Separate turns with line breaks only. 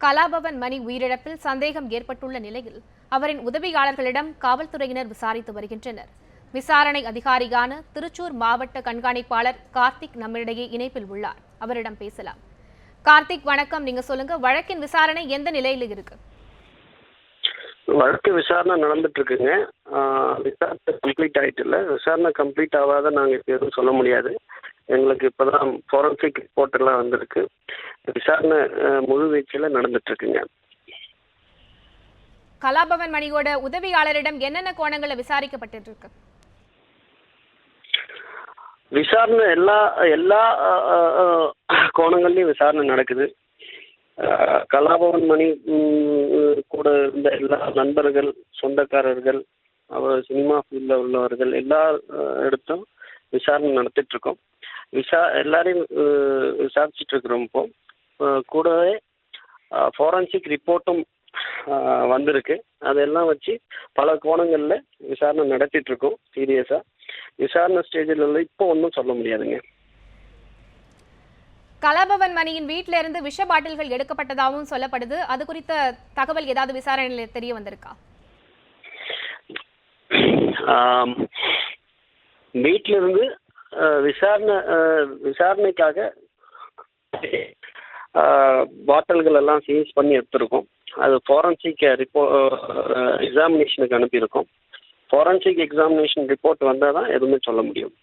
கலாபவன் மணி உயிரிழப்பில் சந்தேகம் ஏற்பட்டுள்ள நிலையில் அவரின் உதவியாளர்களிடம் காவல்துறையினர் விசாரித்து வருகின்றனர். விசாரணை அதிகாரியான திருச்சூர் மாவட்ட கண்காணிப்பாளர் கார்த்திக் நம்மிடையே இணைப்பில் உள்ளார். அவரிடம் பேசலாம். கார்த்திக், வணக்கம். நீங்க சொல்லுங்க, வழக்கின் விசாரணை எந்த நிலையில இருக்கு?
வழக்கு விசாரணை நடந்துட்டு இருக்குங்க. விசாரணை கம்ப்ளீட் ஆயிட்டு இல்லை. விசாரணை கம்ப்ளீட் ஆகாத நாங்கள் இப்போ எதுவும் சொல்ல முடியாது. எங்களுக்கு இப்போதான் ஃபாரன்சிக் ரிப்போர்ட் எல்லாம் வந்திருக்கு. விசாரணை முழு வீச்சில் நடந்துட்டு இருக்குங்க.
கலாபவன் மணியோட உதவியாளரிடம் என்னென்ன கோணங்களை விசாரிக்கப்பட்டு இருக்கு?
விசாரணை எல்லா கோணங்கள்லையும் விசாரணை நடக்குது. கலாபவன் மணி கூட இருந்த எல்லா நண்பர்கள், சொந்தக்காரர்கள், அவர் சினிமா ஃபீல்டில் உள்ளவர்கள் எல்லா இடத்தும் விசாரணை நடத்திட்டு இருக்கோம். எல்லாரையும் விசாரிச்சுட்டு இருக்கிறோம். இப்போ கூடவே ஃபாரன்சிக் ரிப்போர்ட்டும் வந்திருக்கு. அதெல்லாம் வச்சு பல கோணங்களில் விசாரணை நடத்திட்டு இருக்கோம். சீரியஸாக விசாரணை ஸ்டேஜில் இல்லை, இப்போ ஒன்றும் சொல்ல முடியாதுங்க.
கலாபவன் மணியின் வீட்டில இருந்து விஷ பாட்டில்கள் எடுக்கப்பட்டதாகவும் சொல்லப்படுது. அது குறித்த தகவல் ஏதாவது விசாரணையில் தெரிய வந்திருக்கா?
வீட்டில இருந்து விசாரணைக்காக பாட்டில்கள் எல்லாம் சீஸ் பண்ணி எடுத்திருக்கோம். அது ஃபாரன்சிக் எக்ஸாமினேஷனுக்கு அனுப்பியிருக்கோம். ஃபாரன்சிக் எக்ஸாமினேஷன் ரிப்போர்ட் வந்தால் தான் எதுவுமே சொல்ல முடியும்.